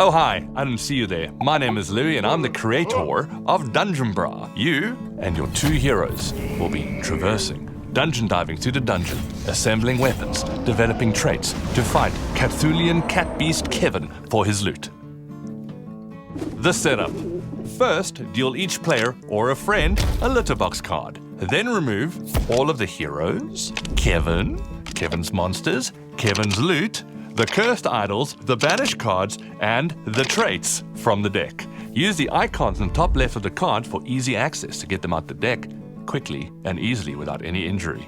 Oh hi, I didn't see you there. My name is Louis and I'm the creator of Dungeon Brah. You and your 2 heroes will be traversing, dungeon diving through the dungeon, assembling weapons, developing traits to fight Cthulhian cat beast Kevin for his loot. The setup. First, deal each player or a friend a litter box card. Then remove all of the heroes, Kevin's monsters, Kevin's loot, the cursed idols, the banished cards, and the traits from the deck. Use the icons on the top left of the cards for easy access to get them out the deck quickly and easily without any injury.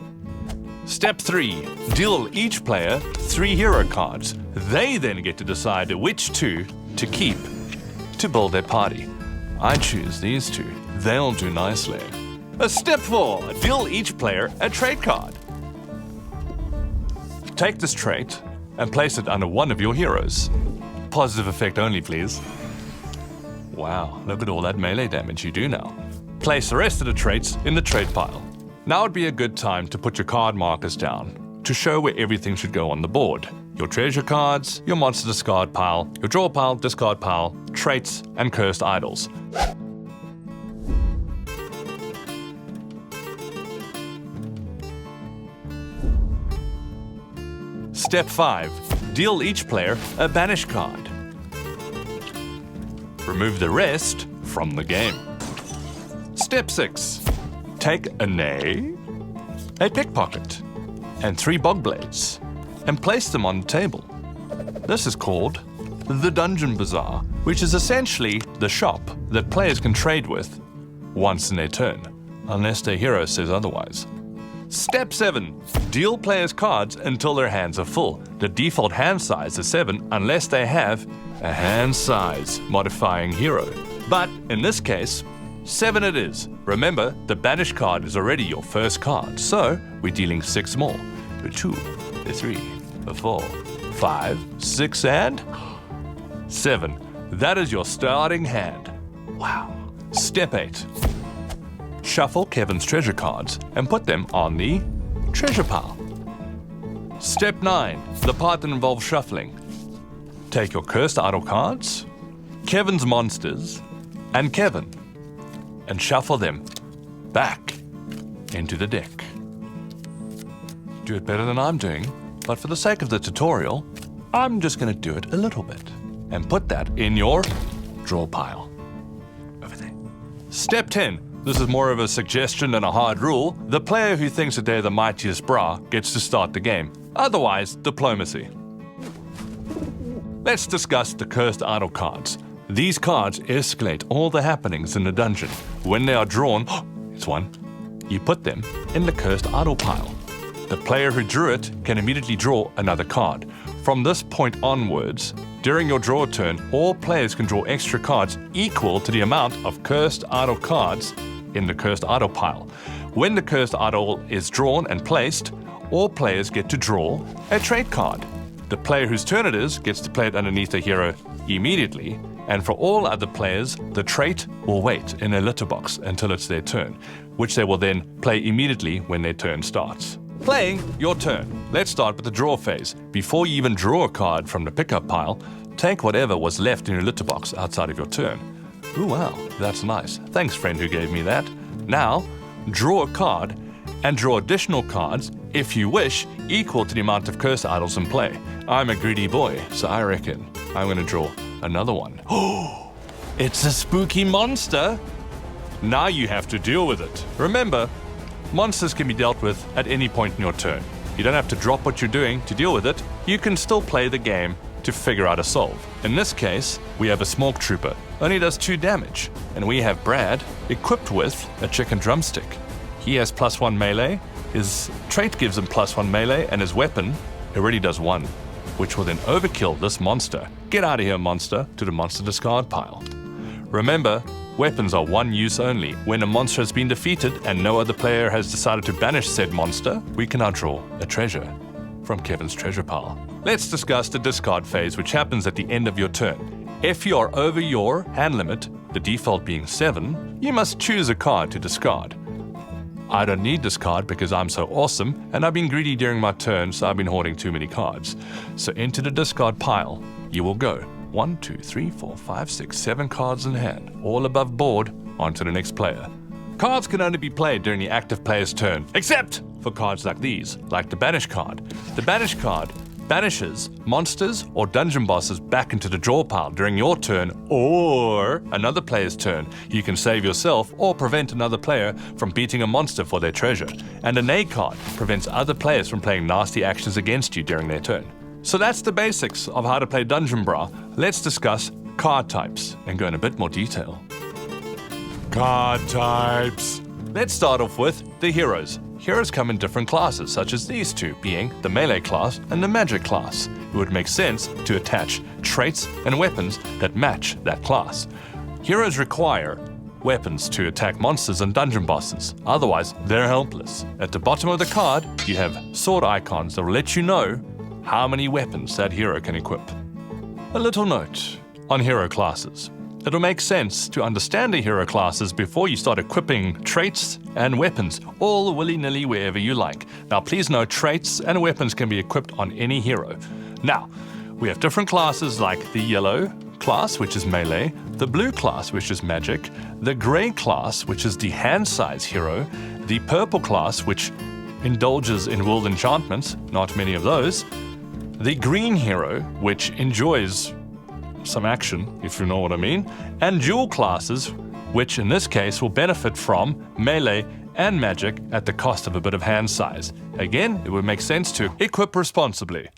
Step 3. Deal each player 3 hero cards. They then get to decide which 2 to keep to build their party. I choose these 2. They'll do nicely. Step 4. Deal each player a trait card. Take this trait and place it under one of your heroes. Positive effect only, please. Wow, look at all that melee damage you do now. Place the rest of the traits in the trait pile. Now would be a good time to put your card markers down to show where everything should go on the board. Your treasure cards, your monster discard pile, your draw pile, discard pile, traits, and cursed idols. Step 5. Deal each player a banish card. Remove the rest from the game. Step 6. Take a nay, a pickpocket, and 3 bog blades, and place them on the table. This is called the Dungeon Bazaar, which is essentially the shop that players can trade with once in their turn, unless their hero says otherwise. Step 7. Deal players cards until their hands are full. The default hand size is 7 unless they have a hand size modifying hero. But in this case, 7 it is. Remember, the banish card is already your first card, so we're dealing 6 more. The 2, the 3, the 4, 5, 6, and 7. That is your starting hand. Wow. Step 8. Shuffle Kevin's treasure cards and put them on the treasure pile. Step 9, the part that involves shuffling. Take your cursed idol cards, Kevin's monsters, and Kevin, and shuffle them back into the deck. Do it better than I'm doing, but for the sake of the tutorial, I'm just going to do it a little bit and put that in your draw pile over there. Step 10. This is more of a suggestion than a hard rule. The player who thinks that they're the mightiest Brah gets to start the game. Otherwise, diplomacy. Let's discuss the cursed idol cards. These cards escalate all the happenings in the dungeon. When they are drawn, it's one, you put them in the cursed idol pile. The player who drew it can immediately draw another card. From this point onwards, during your draw turn, all players can draw extra cards equal to the amount of cursed idol cards in the cursed idol pile. When the cursed idol is drawn and placed, all players get to draw a trait card. The player whose turn it is gets to play it underneath a hero immediately, and for all other players, the trait will wait in a litter box until it's their turn, which they will then play immediately when their turn starts. Playing your turn. Let's start with the draw phase. Before you even draw a card from the pickup pile, take whatever was left in your litter box outside of your turn. Ooh, wow, that's nice. Thanks, friend who gave me that. Now, draw a card and draw additional cards, if you wish, equal to the amount of cursed idols in play. I'm a greedy boy, so I reckon I'm going to draw another one. Oh, it's a spooky monster. Now you have to deal with it. Remember, monsters can be dealt with at any point in your turn. You don't have to drop what you're doing to deal with it. You can still play the game to figure out a solve. In this case, we have a smoke trooper. Only does 2 damage. And we have Brad equipped with a chicken drumstick. He has +1 melee. His trait gives him +1 melee, and his weapon already does 1, which will then overkill this monster. Get out of here, monster, to the monster discard pile. Remember, weapons are 1 use only. When a monster has been defeated and no other player has decided to banish said monster, we can now draw a treasure from Kevin's treasure pile. Let's discuss the discard phase, which happens at the end of your turn. If you are over your hand limit, the default being 7, you must choose a card to discard. I don't need this card because I'm so awesome, and I've been greedy during my turn, so I've been hoarding too many cards. So into the discard pile you will go. 1, 2, 3, 4, 5, 6, 7 cards in hand, all above board, on to the next player. Cards can only be played during the active player's turn, except for cards like these, like the Banish card. The Banish card banishes monsters or dungeon bosses back into the draw pile during your turn or another player's turn. You can save yourself or prevent another player from beating a monster for their treasure. And a Nay card prevents other players from playing nasty actions against you during their turn. So that's the basics of how to play Dungeon Brah. Let's discuss card types and go in a bit more detail. Card types. Let's start off with the heroes. Heroes come in different classes, such as these two, being the melee class and the magic class. It would make sense to attach traits and weapons that match that class. Heroes require weapons to attack monsters and dungeon bosses, otherwise they're helpless. At the bottom of the card, you have sword icons that will let you know how many weapons that hero can equip. A little note on hero classes. It'll make sense to understand the hero classes before you start equipping traits and weapons, all willy-nilly wherever you like. Now please note, traits and weapons can be equipped on any hero. Now, we have different classes like the yellow class, which is melee, the blue class, which is magic, the grey class, which is the hand size hero, the purple class, which indulges in world enchantments, not many of those, the green hero, which enjoys some action, if you know what I mean, and dual classes, which in this case will benefit from melee and magic at the cost of a bit of hand size. Again, it would make sense to equip responsibly.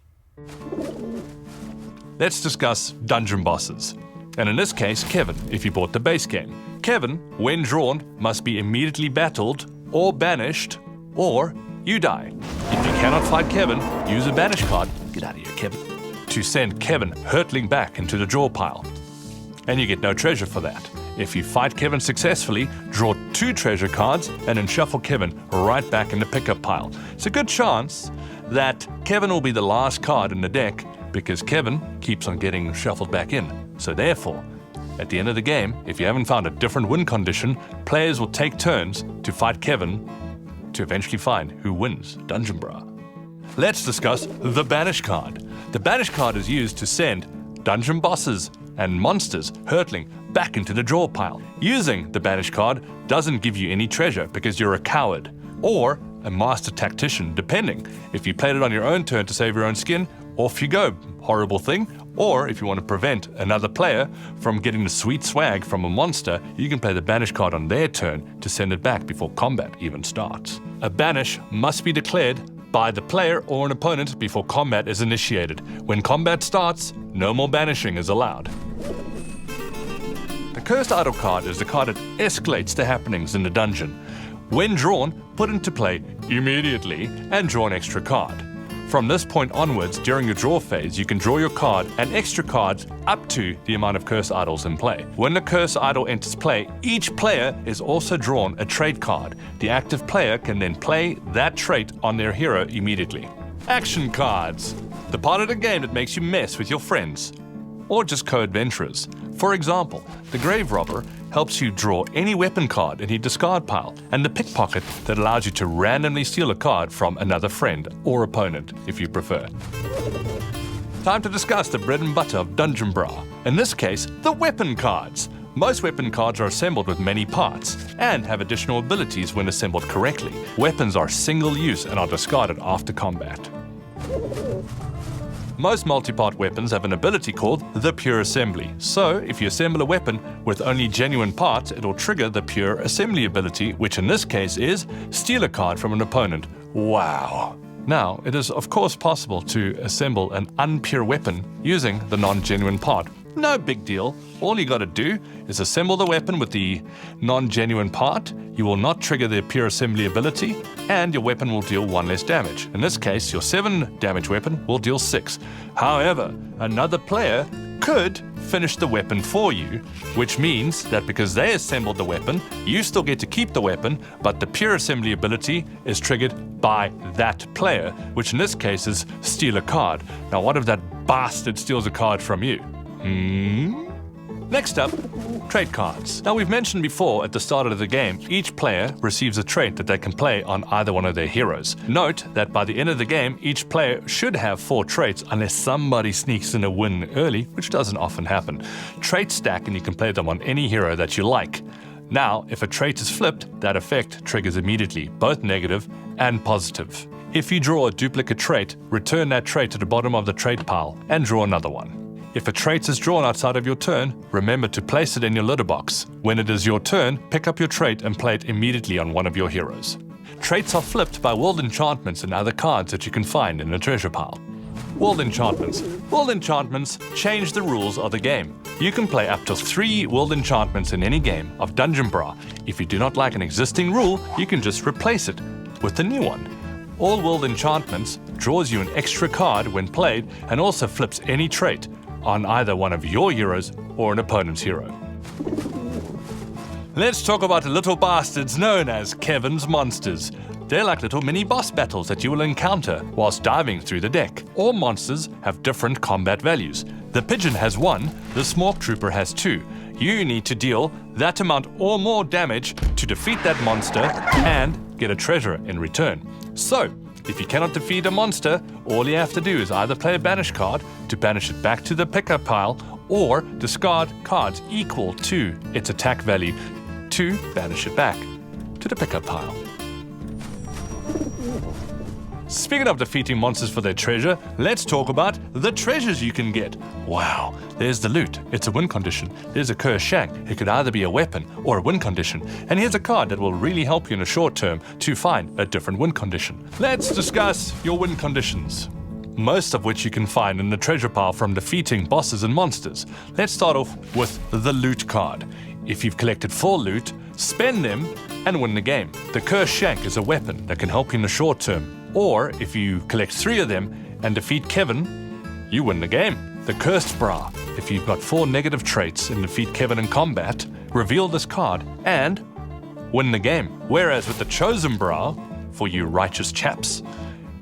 Let's discuss dungeon bosses. And in this case, Kevin, if you bought the base game. Kevin, when drawn, must be immediately battled or banished, or you die. If you cannot fight Kevin, use a banish card. Get out of here, Kevin. To send Kevin hurtling back into the draw pile. And you get no treasure for that. If you fight Kevin successfully, draw 2 treasure cards and then shuffle Kevin right back in the pickup pile. It's a good chance that Kevin will be the last card in the deck because Kevin keeps on getting shuffled back in. So therefore, at the end of the game, if you haven't found a different win condition, players will take turns to fight Kevin to eventually find who wins Dungeon Brah. Let's discuss the Banish card. The Banish card is used to send dungeon bosses and monsters hurtling back into the draw pile. Using the Banish card doesn't give you any treasure because you're a coward or a master tactician, depending. If you played it on your own turn to save your own skin, off you go, horrible thing. Or if you want to prevent another player from getting the sweet swag from a monster, you can play the Banish card on their turn to send it back before combat even starts. A banish must be declared by the player or an opponent before combat is initiated. When combat starts, no more banishing is allowed. The Cursed Idol card is the card that escalates the happenings in the dungeon. When drawn, put into play immediately and draw an extra card. From this point onwards, during your draw phase, you can draw your card and extra cards up to the amount of Cursed Idols in play. When the Cursed Idol enters play, each player is also drawn a trait card. The active player can then play that trait on their hero immediately. Action cards. The part of the game that makes you mess with your friends or just co-adventurers. For example, the Grave Robber helps you draw any weapon card in your discard pile, and the Pickpocket that allows you to randomly steal a card from another friend or opponent, if you prefer. Time to discuss the bread and butter of Dungeon Brah. In this case, the weapon cards. Most weapon cards are assembled with many parts and have additional abilities when assembled correctly. Weapons are single use and are discarded after combat. Most multi-part weapons have an ability called the Pure Assembly. So, if you assemble a weapon with only genuine parts, it'll trigger the Pure Assembly ability, which in this case is steal a card from an opponent. Wow! Now, it is of course possible to assemble an unpure weapon using the non-genuine part. No big deal. All you gotta do is assemble the weapon with the non-genuine part. You will not trigger the Pure Assembly ability, and your weapon will deal 1 less damage. In this case, your 7 damage weapon will deal 6. However, another player could finish the weapon for you, which means that because they assembled the weapon, you still get to keep the weapon, but the Pure Assembly ability is triggered by that player, which in this case is steal a card. Now, what if that bastard steals a card from you? Next up, trait cards. Now we've mentioned before at the start of the game, each player receives a trait that they can play on either one of their heroes. Note that by the end of the game, each player should have 4 traits unless somebody sneaks in a win early, which doesn't often happen. Traits stack and you can play them on any hero that you like. Now, if a trait is flipped, that effect triggers immediately, both negative and positive. If you draw a duplicate trait, return that trait to the bottom of the trait pile and draw another one. If a trait is drawn outside of your turn, remember to place it in your litter box. When it is your turn, pick up your trait and play it immediately on one of your heroes. Traits are flipped by world enchantments and other cards that you can find in the treasure pile. World enchantments. World enchantments change the rules of the game. You can play up to 3 world enchantments in any game of Dungeon Brah. If you do not like an existing rule, you can just replace it with a new one. All world enchantments draws you an extra card when played and also flips any trait on either one of your heroes or an opponent's hero. Let's talk about the little bastards known as Kevin's monsters. They're like little mini boss battles that you will encounter whilst diving through the deck. All monsters have different combat values. The pigeon has 1, the smork trooper has 2. You need to deal that amount or more damage to defeat that monster and get a treasure in return. So, if you cannot defeat a monster, all you have to do is either play a banish card to banish it back to the pickup pile, or discard cards equal to its attack value to banish it back to the pickup pile. Speaking of defeating monsters for their treasure, let's talk about the treasures you can get. Wow, there's the loot. It's a win condition. There's a cursed shank. It could either be a weapon or a win condition. And here's a card that will really help you in the short term to find a different win condition. Let's discuss your win conditions, most of which you can find in the treasure pile from defeating bosses and monsters. Let's start off with the loot card. If you've collected 4 loot, spend them and win the game. The cursed shank is a weapon that can help you in the short term. Or, if you collect 3 of them and defeat Kevin, you win the game. The Cursed Brah. If you've got 4 negative traits and defeat Kevin in combat, reveal this card and win the game. Whereas with the Chosen Brah, for you righteous chaps,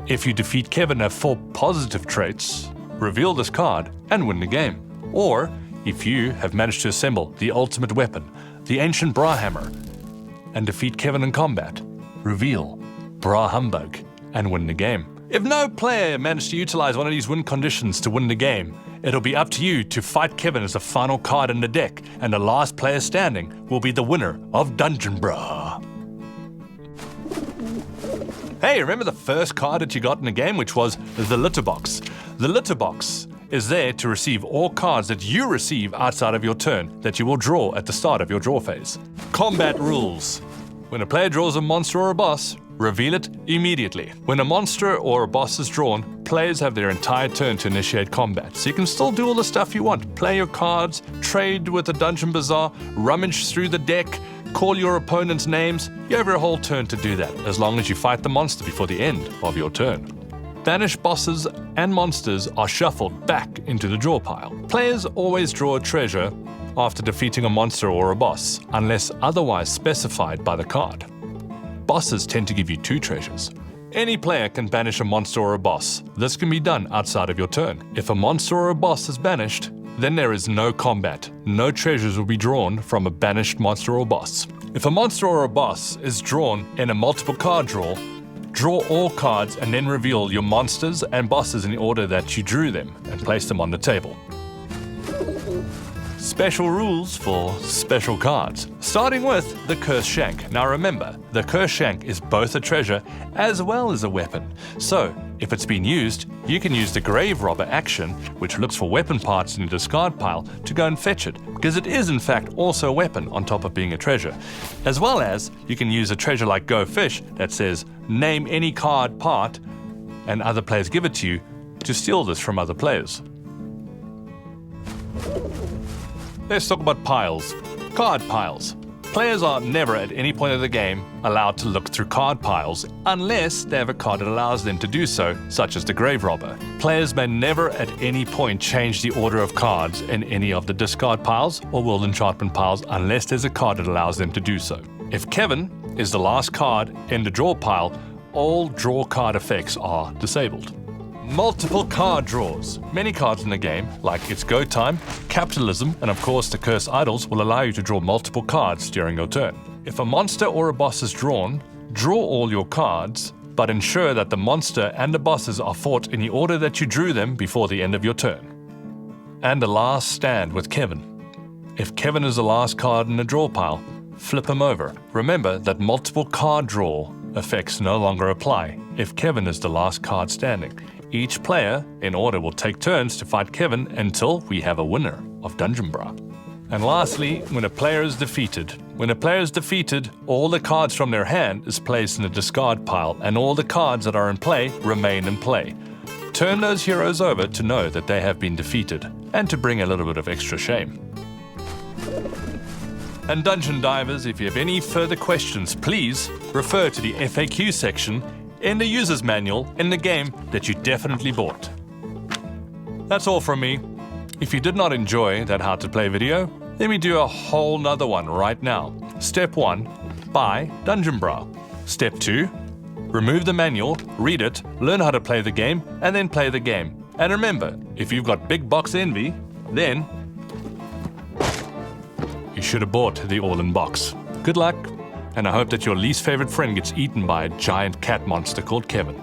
if you defeat Kevin and have 4 positive traits, reveal this card and win the game. Or, if you have managed to assemble the ultimate weapon, the Ancient Brah Hammer, and defeat Kevin in combat, reveal Brah Humbug and win the game. If no player managed to utilize one of these win conditions to win the game, it'll be up to you to fight Kevin as the final card in the deck, and the last player standing will be the winner of Dungeon Brah. Hey, remember the first card that you got in the game, which was the litter box? The litter box is there to receive all cards that you receive outside of your turn that you will draw at the start of your draw phase. Combat rules. When a player draws a monster or a boss, reveal it immediately. When a monster or a boss is drawn, players have their entire turn to initiate combat, so you can still do all the stuff you want. Play your cards, trade with the Dungeon Bazaar, rummage through the deck, call your opponent's names. You have your whole turn to do that, as long as you fight the monster before the end of your turn. Banished bosses and monsters are shuffled back into the draw pile. Players always draw a treasure after defeating a monster or a boss, unless otherwise specified by the card. Bosses tend to give you 2 treasures. Any player can banish a monster or a boss. This can be done outside of your turn. If a monster or a boss is banished, then there is no combat. No treasures will be drawn from a banished monster or boss. If a monster or a boss is drawn in a multiple card draw all cards and then reveal your monsters and bosses in the order that you drew them and place them on the table. Special rules for special cards, starting with the Cursed Shank. Now remember, the Cursed Shank is both a treasure as well as a weapon. So, if it's been used, you can use the Grave Robber action, which looks for weapon parts in the discard pile, to go and fetch it, because it is in fact also a weapon on top of being a treasure. As well as, you can use a treasure like Go Fish that says, name any card part, and other players give it to you to steal this from other players. Let's talk about piles. Card piles. Players are never at any point of the game allowed to look through card piles unless they have a card that allows them to do so, such as the Grave Robber. Players may never at any point change the order of cards in any of the discard piles or world enchantment piles unless there's a card that allows them to do so. If Kevin is the last card in the draw pile, all draw card effects are disabled. multiple card draws. Many cards in the game, like It's Go Time, Capitalism, and of course the Cursed Idols, will allow you to draw multiple cards during your turn. If a monster or a boss is drawn, draw all your cards, but ensure that the monster and the bosses are fought in the order that you drew them before the end of your turn. And the last stand with Kevin. If Kevin is the last card in the draw pile, flip him over. Remember that multiple card draw effects no longer apply if Kevin is the last card standing. Each player, in order, will take turns to fight Kevin until we have a winner of Dungeon Brah. And lastly, when a player is defeated. When a player is defeated, all the cards from their hand is placed in the discard pile, and all the cards that are in play remain in play. Turn those heroes over to know that they have been defeated, and to bring a little bit of extra shame. And Dungeon Divers, if you have any further questions, please refer to the FAQ section in the user's manual in the game that you definitely bought. That's all from me. If you did not enjoy that how to play video, let me do a whole nother one right now. Step 1, buy Dungeon Brah. Step 2, remove the manual, read it, learn how to play the game, and then play the game. And remember, if you've got big box envy, then you should have bought the all-in box. Good luck, and I hope that your least favorite friend gets eaten by a giant cat monster called Kevin.